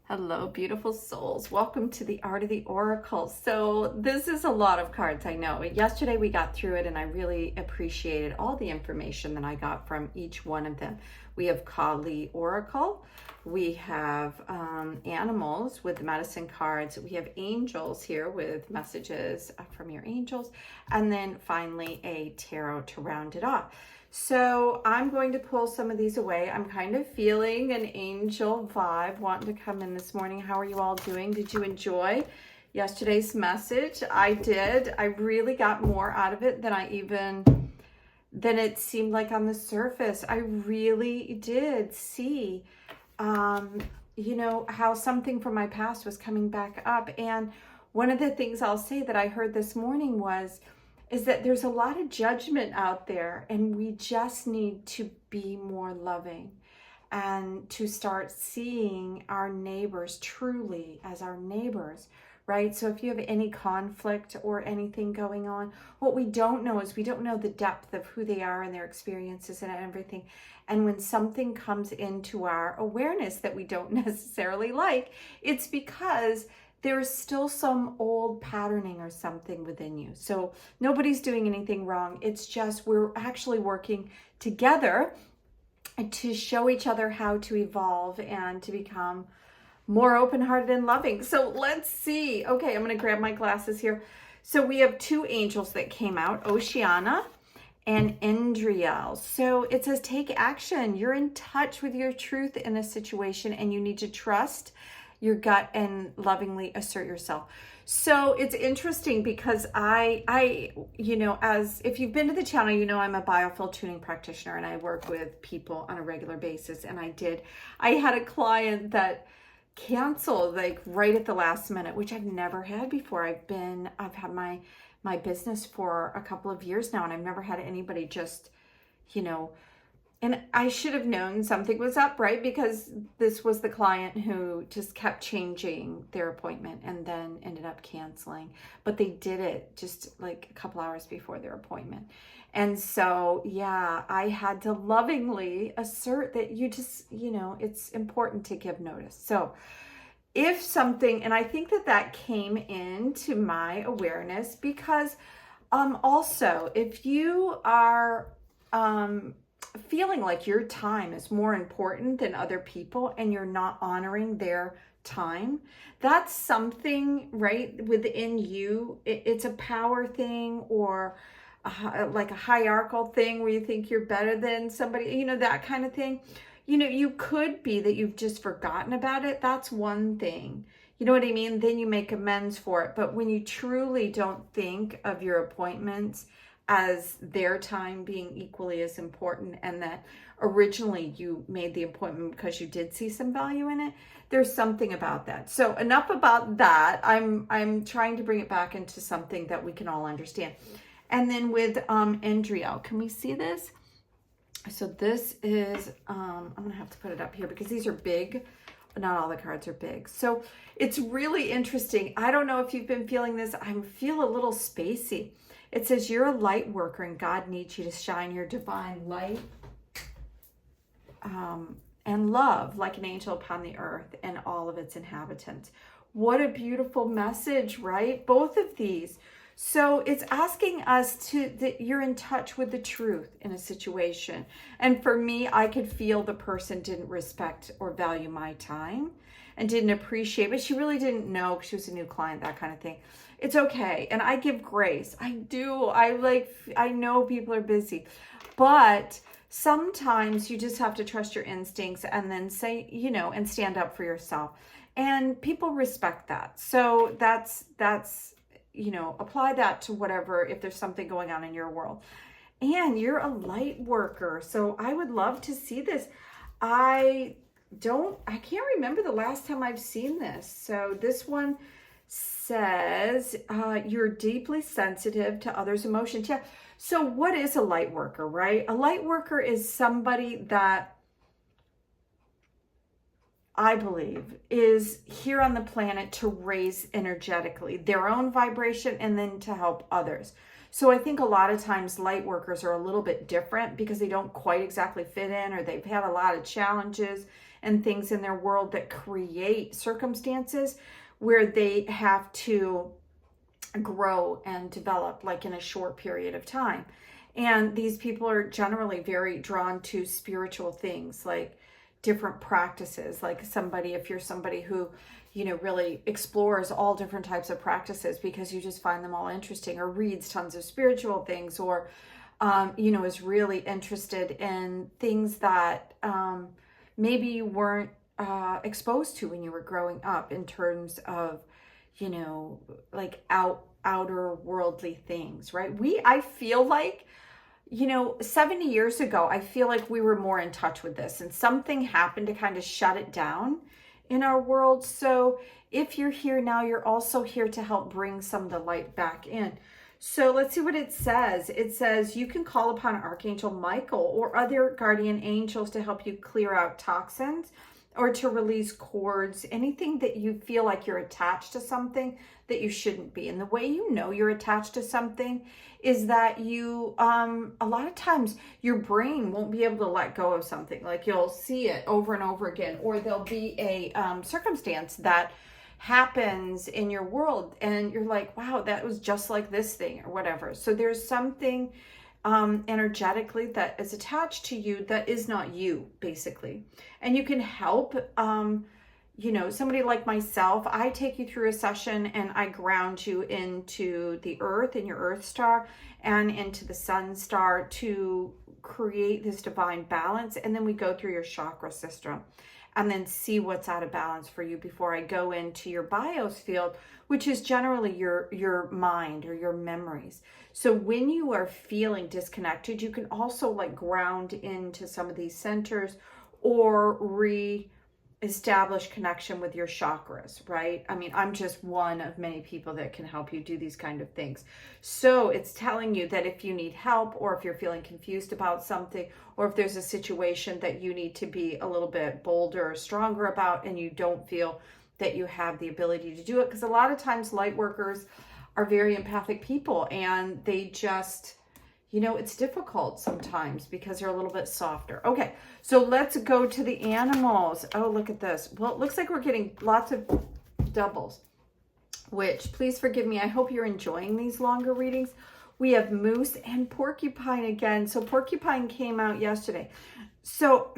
Hello, beautiful souls. Welcome to the Art of the Oracle. So this is a lot of cards, I know. Yesterday we got through it and I really appreciated all the information that I got from each one of them. We have Kali Oracle. We have animals with the medicine cards. We have angels here with messages from your angels. And then finally a tarot to round it off. So I'm going to pull some of these away. I'm kind of feeling an angel vibe wanting to come in this morning. How are you all doing? Did you enjoy yesterday's message? I did. I really got more out of it than it seemed like on the surface. I really did see, how something from my past was coming back up. And one of the things I'll say that I heard this morning is that there's a lot of judgment out there, and we just need to be more loving and to start seeing our neighbors truly as our neighbors, right? So if you have any conflict or anything going on, what we don't know is we don't know the depth of who they are and their experiences and everything. And when something comes into our awareness that we don't necessarily like, it's because there's still some old patterning or something within you. So nobody's doing anything wrong. It's just we're actually working together to show each other how to evolve and to become more open-hearted and loving. So let's see. Okay, I'm going to grab my glasses here. So we have two angels that came out, Oceana and Endriel. So it says take action. You're in touch with your truth in a situation and you need to trust your gut and lovingly assert yourself. So it's interesting because as if you've been to the channel, you know I'm a biofield tuning practitioner and I work with people on a regular basis. And I had a client that canceled like right at the last minute, which I've never had before. I've had my business for a couple of years now, and I've never had anybody just, and I should have known something was up, right? Because this was the client who just kept changing their appointment and then ended up canceling. But they did it just like a couple hours before their appointment. And so, yeah, I had to lovingly assert that it's important to give notice. So if something, and I think that came into my awareness because also if you are feeling like your time is more important than other people and you're not honoring their time, that's something right within you. It's a power thing or like a hierarchical thing where you think you're better than somebody, that kind of thing. You could be that you've just forgotten about it. That's one thing. You know what I mean? Then you make amends for it. But when you truly don't think of your appointments as their time being equally as important, and that originally you made the appointment because you did see some value in it, there's something about that. So enough about that. I'm trying to bring it back into something that we can all understand. And then with Endriel, can we see this? So this is, I'm gonna have to put it up here because these are big. Not all the cards are big. So it's really interesting. I don't know if you've been feeling this. I feel a little spacey. It says you're a light worker and God needs you to shine your divine light and love like an angel upon the earth and all of its inhabitants. What a beautiful message, right? Both of these. So it's asking us that you're in touch with the truth in a situation. And for me, I could feel the person didn't respect or value my time and didn't appreciate, but she really didn't know because she was a new client, that kind of thing. It's okay. And I give grace. I do. I know people are busy, but sometimes you just have to trust your instincts and then say, and stand up for yourself. And people respect that. So that's, apply that to whatever, if there's something going on in your world. And you're a light worker. So I would love to see this. I can't remember the last time I've seen this. So this one says you're deeply sensitive to others' emotions. Yeah. So what is a light worker, right? A light worker is somebody that I believe is here on the planet to raise energetically their own vibration and then to help others. So I think a lot of times light workers are a little bit different because they don't quite exactly fit in, or they've had a lot of challenges and things in their world that create circumstances where they have to grow and develop like in a short period of time. And these people are generally very drawn to spiritual things, like different practices, like if you're somebody who, really explores all different types of practices because you just find them all interesting, or reads tons of spiritual things, or, is really interested in things that maybe you weren't exposed to when you were growing up in terms of, like outer worldly things, right? I feel like, 70 years ago, I feel like we were more in touch with this, and something happened to kind of shut it down in our world. So if you're here now, you're also here to help bring some of the light back in. So let's see what it says. It says you can call upon Archangel Michael or other guardian angels to help you clear out toxins or to release cords, anything that you feel like you're attached to something that you shouldn't be. And the way you know you're attached to something is that you, a lot of times your brain won't be able to let go of something. Like you'll see it over and over again, or there'll be a circumstance that happens in your world and you're like, wow, that was just like this thing or whatever. So there's something energetically that is attached to you that is not you, basically. And you can help, somebody like myself. I take you through a session and I ground you into the earth and your earth star and into the sun star to create this divine balance. And then we go through your chakra system and then see what's out of balance for you before I go into your bios field, which is generally your mind or your memories. So when you are feeling disconnected, you can also like ground into some of these centers or re-establish connection with your chakras, right? I mean, I'm just one of many people that can help you do these kind of things. So it's telling you that if you need help, or if you're feeling confused about something, or if there's a situation that you need to be a little bit bolder or stronger about, and you don't feel that you have the ability to do it, because a lot of times light workers are very empathic people and they just, it's difficult sometimes because they're a little bit softer. Okay, so let's go to the animals. Oh, look at this. Well, it looks like we're getting lots of doubles, which, please forgive me, I hope you're enjoying these longer readings. We have moose and porcupine again. So porcupine came out yesterday. So,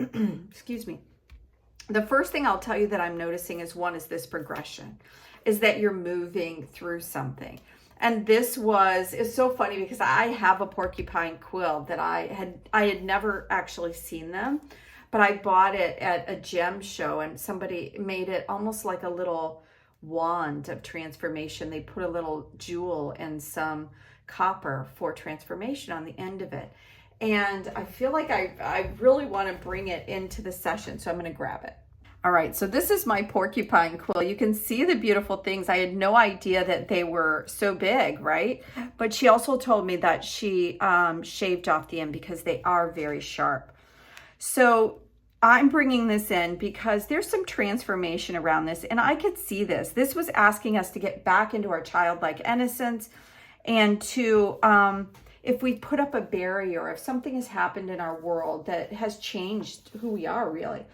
excuse me. The first thing I'll tell you that I'm noticing is this progression, is that you're moving through something. And this it's so funny because I have a porcupine quill that I had never actually seen them, but I bought it at a gem show and somebody made it almost like a little wand of transformation. They put a little jewel and some copper for transformation on the end of it. And I feel like I really want to bring it into the session, so I'm going to grab it. All right, so this is my porcupine quill. You can see the beautiful things. I had no idea that they were so big, right? But she also told me that she shaved off the end because they are very sharp. So I'm bringing this in because there's some transformation around this, and I could see this. This was asking us to get back into our childlike innocence and to, if we put up a barrier, if something has happened in our world that has changed who we are really,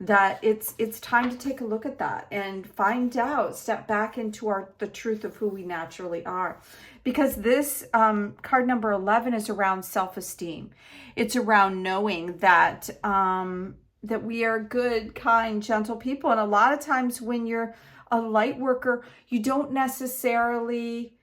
that it's time to take a look at that and find out, step back into the truth of who we naturally are. Because this card number 11 is around self-esteem. It's around knowing that that we are good, kind, gentle people. And a lot of times when you're a light worker, you don't necessarily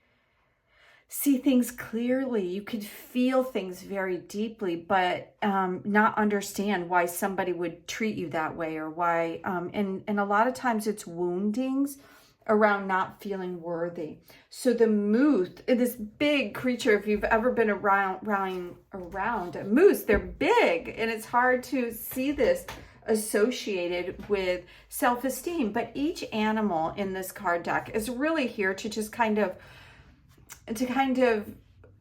see things clearly. You could feel things very deeply, but not understand why somebody would treat you that way, or why, and a lot of times it's woundings around not feeling worthy. So the moose, this big creature, if you've ever been around a moose, they're big, and it's hard to see this associated with self-esteem. But each animal in this card deck is really here to just kind of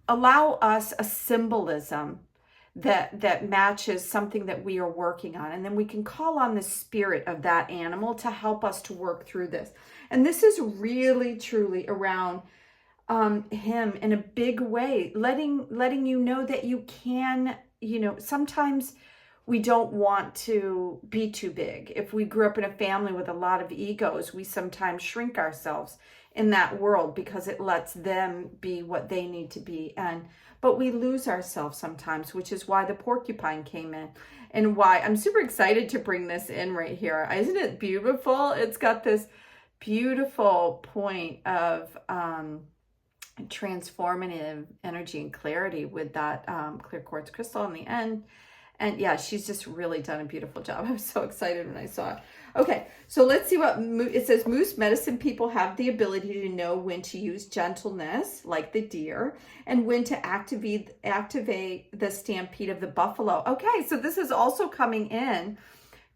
allow us a symbolism that matches something that we are working on. And then we can call on the spirit of that animal to help us to work through this. And this is really, truly around him in a big way, letting you know that you can, sometimes we don't want to be too big. If we grew up in a family with a lot of egos, we sometimes shrink ourselves in that world because it lets them be what they need to be. But we lose ourselves sometimes, which is why the porcupine came in, and why I'm super excited to bring this in right here. Isn't it beautiful? It's got this beautiful point of transformative energy and clarity with that clear quartz crystal in the end. And yeah, she's just really done a beautiful job. I was so excited when I saw it. Okay, so let's see what it says. Moose medicine people have the ability to know when to use gentleness, like the deer, and when to activate the stampede of the buffalo. Okay, so this is also coming in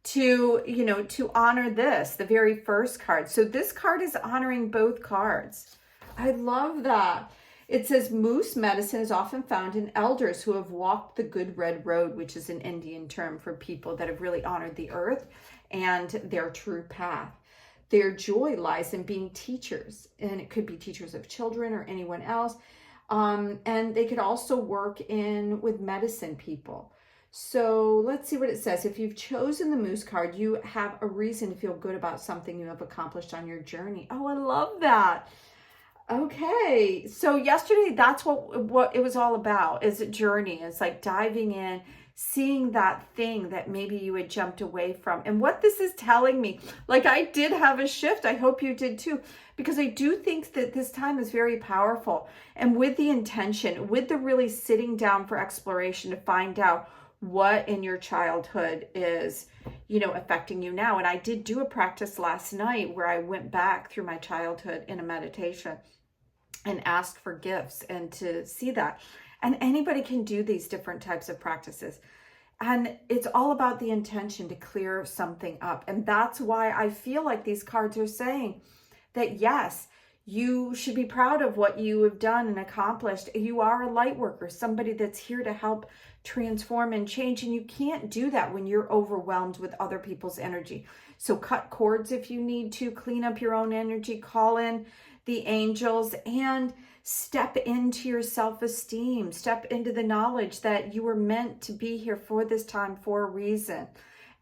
to, to honor this, the very first card. So this card is honoring both cards. I love that. It says moose medicine is often found in elders who have walked the good red road, which is an Indian term for people that have really honored the earth and their true path. Their joy lies in being teachers, and it could be teachers of children or anyone else. And they could also work with medicine people. So let's see what it says. If you've chosen the moose card, you have a reason to feel good about something you have accomplished on your journey. Oh, I love that. Okay, so yesterday, that's what it was all about, is a journey. It's like diving in, seeing that thing that maybe you had jumped away from. And what this is telling me, like I did have a shift. I hope you did too, because I do think that this time is very powerful. And with the intention, with the really sitting down for exploration to find out what in your childhood is, affecting you now. And I did do a practice last night where I went back through my childhood in a meditation and asked for gifts and to see that. And anybody can do these different types of practices. And it's all about the intention to clear something up. And that's why I feel like these cards are saying that, yes, you should be proud of what you have done and accomplished. You are a light worker, somebody that's here to help transform and change. And you can't do that when you're overwhelmed with other people's energy. So cut cords if you need to, clean up your own energy, call in the angels, and step into your self-esteem, step into the knowledge that you were meant to be here for this time for a reason.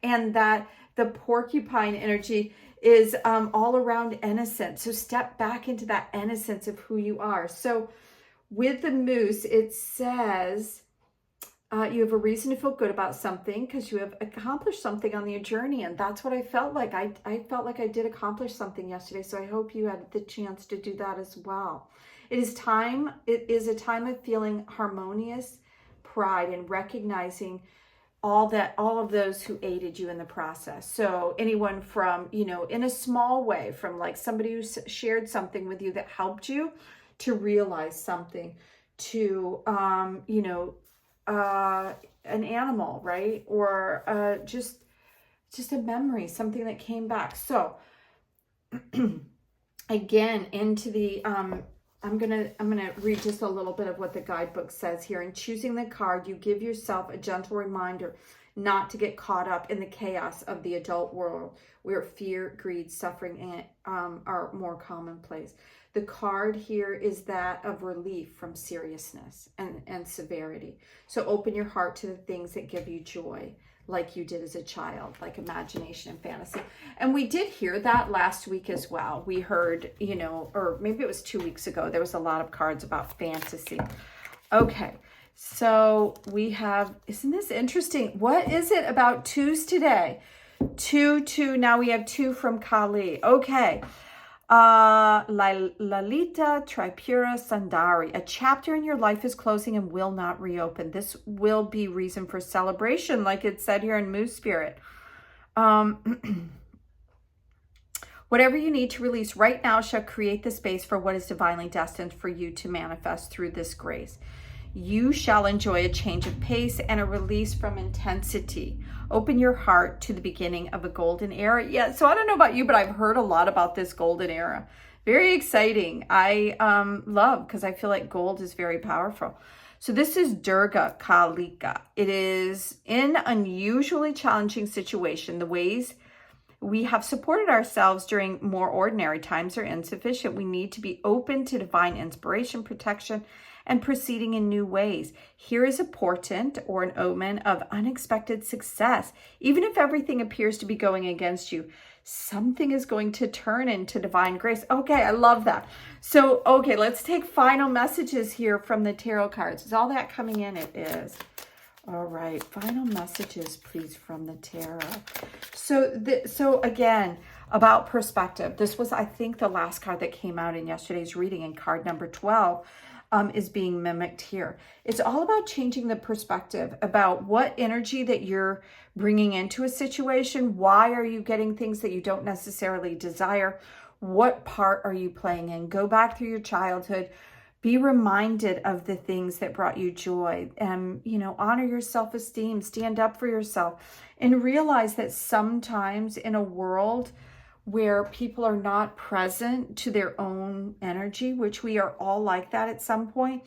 And that the porcupine energy is all around innocence. So step back into that innocence of who you are. So with the moose, it says you have a reason to feel good about something because you have accomplished something on your journey. And that's what I felt like. I felt like I did accomplish something yesterday. So I hope you had the chance to do that as well. It is a time of feeling harmonious pride and recognizing all of those who aided you in the process. So anyone from, in a small way, from like somebody who shared something with you that helped you to realize something, to, an animal, right? Or just a memory, something that came back. So again, into the, I'm gonna read just a little bit of what the guidebook says here. In choosing the card, you give yourself a gentle reminder not to get caught up in the chaos of the adult world where fear, greed, suffering are more commonplace. The card here is that of relief from seriousness and severity. So open your heart to the things that give you joy, like you did as a child, like imagination and fantasy. And we did hear that last week as well. We heard, or maybe it was 2 weeks ago, there was a lot of cards about fantasy. Okay, so we have, isn't this interesting? What is it about twos today? Two, now we have 2 from Kali. Okay. Lalita Tripura Sundari. A chapter in your life is closing and will not reopen. This will be reason for celebration, like it said here in Moose Spirit. Whatever you need to release right now shall create the space for what is divinely destined for you to manifest through this grace. You shall enjoy a change of pace and a release from intensity. Open your heart to the beginning of a golden era. Yeah, so I don't know about you, but I've heard a lot about this golden era. Very exciting. I love, because I feel like gold is very powerful. So this is Durga Kalika. It is in unusually challenging situation. The ways we have supported ourselves during more ordinary times are insufficient. We need to be open to divine inspiration, protection, and proceeding in new ways. Here is a portent or an omen of unexpected success. Even if everything appears to be going against you, something is going to turn into divine grace. Okay, I love that. So, okay, let's take final messages here from the tarot cards. Is all that coming in? It is. All right, final messages, please, from the tarot. So again, about perspective. This was, I think, the last card that came out in yesterday's reading, and card number 12 is being mimicked here. It's all about changing the perspective about what energy that you're bringing into a situation. Why are you getting things that you don't necessarily desire? What part are you playing in? Go back through your childhood. Be reminded of the things that brought you joy, and, honor your self-esteem, stand up for yourself, and realize that sometimes in a world where people are not present to their own energy, which we are all like that at some point,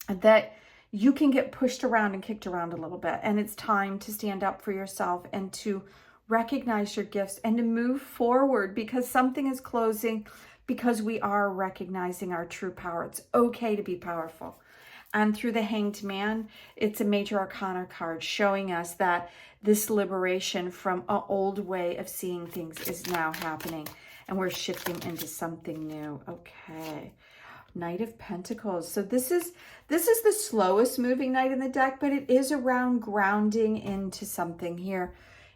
that you can get pushed around and kicked around a little bit. And it's time to stand up for yourself and to recognize your gifts and to move forward, because something is closing, because we are recognizing our true power. It's okay to be powerful. And through the Hanged Man, it's a major arcana card showing us that this liberation from an old way of seeing things is now happening, and we're shifting into something new. Okay. Knight of Pentacles. So this is the slowest moving knight in the deck, but it is around grounding into something here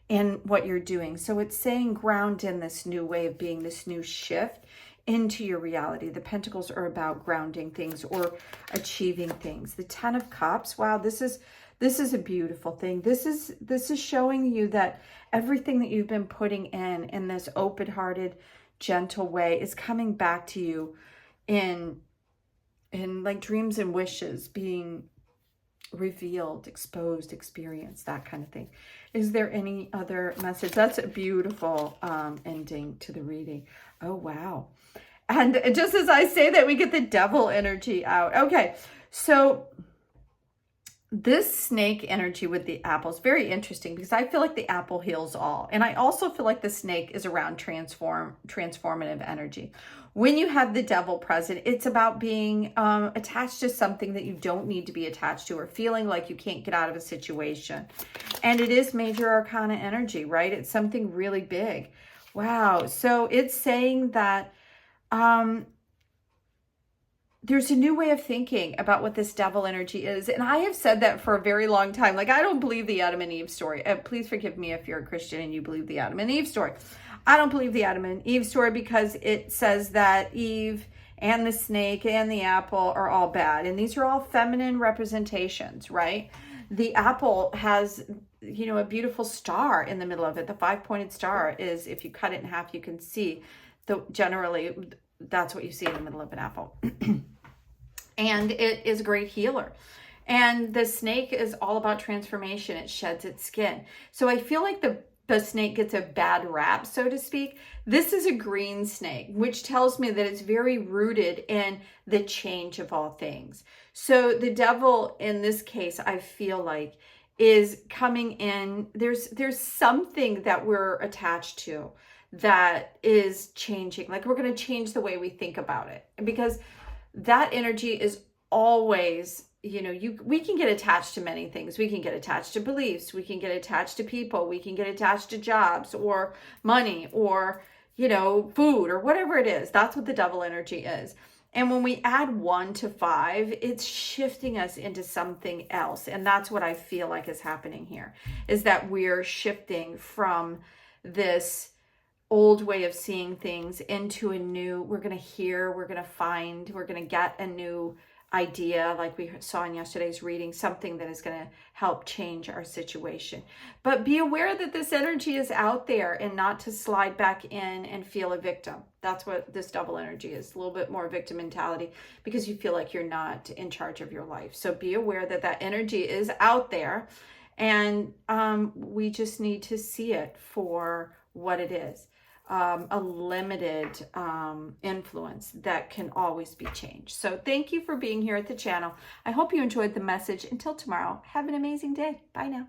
in what you're doing. So it's saying ground in this new way of being, this new shift into your reality. The Pentacles are about grounding things or achieving things. The Ten of Cups. Wow, this is a beautiful thing. This is showing you that everything that you've been putting in this open-hearted, gentle way is coming back to you in like dreams and wishes being revealed, exposed, experienced, that kind of thing. Is there any other message? That's a beautiful ending to the reading. Oh, wow. And just as I say that, we get the Devil energy out. Okay, so this snake energy with the apple is very interesting, because I feel like the apple heals all. And I also feel like the snake is around transformative energy. When you have the Devil present, it's about being attached to something that you don't need to be attached to, or feeling like you can't get out of a situation. And it is major arcana energy, right? It's something really big. Wow. So it's saying that there's a new way of thinking about what this Devil energy is. And I have said that for a very long time. Like, I don't believe the Adam and Eve story. Please forgive me if you're a Christian and you believe the Adam and Eve story. I don't believe the Adam and Eve story, because it says that Eve and the snake and the apple are all bad. And these are all feminine representations, right? The apple has, a beautiful star in the middle of it. The 5-pointed star is, if you cut it in half, you can see. Generally, that's what you see in the middle of an apple. And it is a great healer. And the snake is all about transformation. It sheds its skin. So I feel like the snake gets a bad rap, so to speak. This is a green snake, which tells me that it's very rooted in the change of all things. So the Devil, in this case, I feel like, is coming in. There's something that we're attached to that is changing. Like, we're going to change the way we think about it, because that energy is always, we can get attached to many things. We can get attached to beliefs. We can get attached to people. We can get attached to jobs or money or, food or whatever it is. That's what the Devil energy is. And when we add 1 to 5, it's shifting us into something else. And that's what I feel like is happening here, is that we're shifting from this old way of seeing things into a new, we're going to hear, we're going to find, we're going to get a new idea, like we saw in yesterday's reading, something that is going to help change our situation. But be aware that this energy is out there, and not to slide back in and feel a victim. That's what this Devil energy is, a little bit more victim mentality, because you feel like you're not in charge of your life. So be aware that that energy is out there, and we just need to see it for what it is. A limited influence that can always be changed. So thank you for being here at the channel. I hope you enjoyed the message. Until tomorrow, have an amazing day. Bye now.